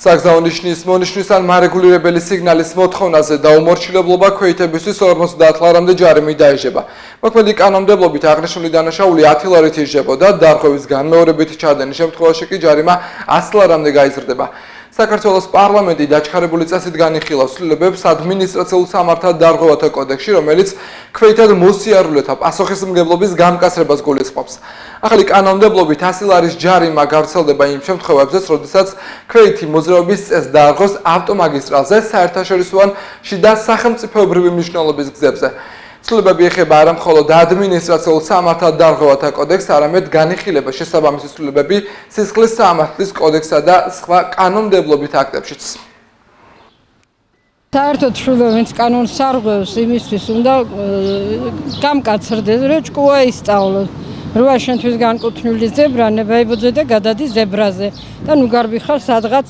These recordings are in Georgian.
საგზაონიშნის მონიშნის ან მარეგულირებელი სიგნალის მოთხოვნაზე დაუმორჩილებლობა ქვეითებისთვის 50 ლარამდე ჯარიმი დაეჟება. მოქმედი კანონმდებლობით აღნიშნული დანაშაული 10 ლარით იზრდებოდა, დარღვევის განმეორებითი ჩადენის შემთხვევაში კი ჯარიმა 100 ლარამდე გაიზრდება. საქართველოს პარლამენტი დაჩქარებული წესით განიხილავს ცვლილებებს ადმინისტრაციულ სამართალ დარღვევათა კოდექსში, რომელიც ქვეითად მოსიარულეთა პასუხისმგებლობის გამკაცრებას გულისხმობს. ახალი კანონმდებლობით 100 ლარის ჯარიმა გავრცელდება იმ შემთხვევებზეც, როდესაც ქვეითი მოძრაობის წესს დაარღვევს ავტომაგისტრალზე, საერთაშორისო ან შიდა სახელმწიფოებრივი მნიშვნელობის გზებზე. ცვლილებები ეხება არა მხოლოდ ადმინისტრაციულ სამართალ დარღვევათა კოდექსს, არამედ განიხილება შესაბამისი ცვლილებები სისხლის სამართლის კოდექსსა და სხვა კანონმდებლობით აქტებშიც. საერთოდ ცვლილებებს კანონს არღვევს, იმისთვის უნდა გამკაცრდეს, რომ ჭკუა ისწავლოს. როა შენთვის განკუთვნილი ზებრა, ნებაიბოძე და გადადის ზებრაზე და ნუ გარბიხარ სადღაც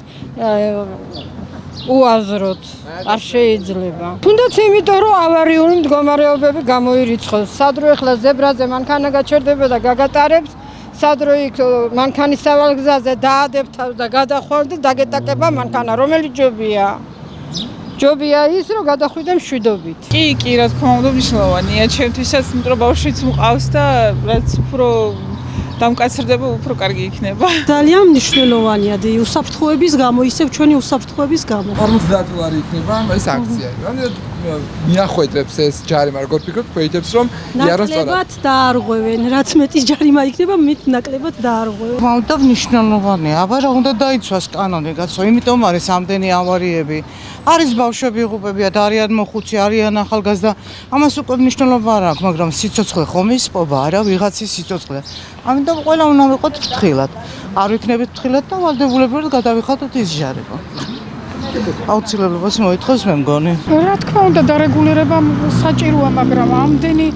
უაზროთ, არ შეიძლება. თუნდაც იმიტომ, რომ ავარიული მდგომარეობები გამოირიცხოს. სადრო ეხლა ზებრაზე მანქანა გაჩერდება და გაგატარებს, სადრო იქ მანქანის სავალგზაზე დაადებს და გადახვევს და დაგეტაკება მანქანა, რომელი ჯობია? ჯობია ის, რომ გადახვიდე მშვიდობით. კი, რა თქმა უნდა, მნიშვნელოვანია. ჩემთვისაც, იმიტომ რომ ბავშვიც მყავს და რაც უფრო დამკაცრდება, უფრო კარგი იქნება. ძალიან მნიშვნელოვანია უსაფრთხოების გამო, ისევ ჩვენი უსაფრთხოების გამო. 50 ლარი იქნება ეს აქცია. რამდენად მიახვედრებს ეს ჯარიმა, როგორ ფიქრობთ, ქვეითებს რომ იაროს სწორად? ნაკლებად დაარღვევენ, რაც მეტი ჯარიმა იქნება, მით ნაკლებად დაარღვევენ. და მნიშვნელოვანია. აბა რა უნდა დაიცვას კანონი, კაცო, იმიტომ არის ამდენი ავარიები. არის ბავშვები იღუპებია და არიან მოხუცი, არიან ახალგაზრდა. ამას უკვე მნიშვნელობა არ აქვს, მაგრამ სიცოცხლე ხომ ისპობა, არა, ვიღაცის სიცოცხლე. ამიტომ ყველა უნდა ვიყოთ ფრთხილად. არ ვიქნებით ფრთხილად და ვალდებულებრივად გადავიხადოთ ის ჯარიმა. აუცილებლობას მოითხოვს მე მგონი. რა თქმა უნდა, დარეგულირება საჭიროა, მაგრამ ამდენი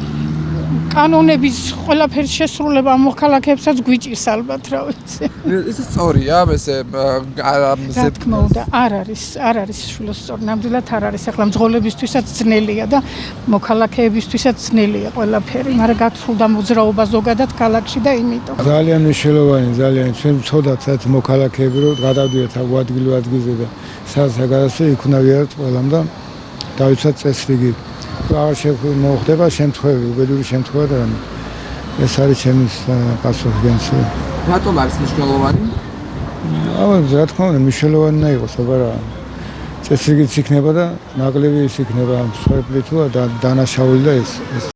კანონების ყველაფერს შესრულება მოქალაქეებსაც გვიჭირს ალბათ, რა ვიცი. ეს სწორია, ესე რა თქმა უნდა, არ არის შვილოს სწორი. ნამდვილად არ არის. ახლა მძღოლებისთვისაც ძნელია და მოქალაქეებისთვისაც ძნელია ყველაფერი, მაგრამ გათხოვდა მოძრაობა ზოგადად ქალაქში და იმიტომ. ძალიან მნიშვნელოვანი, ძალიან ჩვენ ვცოდათ საერთოდ მოქალაქეები რომ გადავდიოთ აქ ადგილ-ადგილზე და სადაც გადასვლი იქ უნდა ვიაროთ ყველამ და დავიცვათ წესრიგი. აღარ მოხდება შემთხვევები, უბედური შემთხვევა და ეს არის ჩემი პასუხი განცე. რატომ არის მნიშვნელოვანი? რა თქმა უნდა, მნიშვნელოვანი უნდა იყოს, აბა წესრიგიც იქნება და ნაკლები ის იქნება, მსხვერპლი თუ დანაშაული და ეს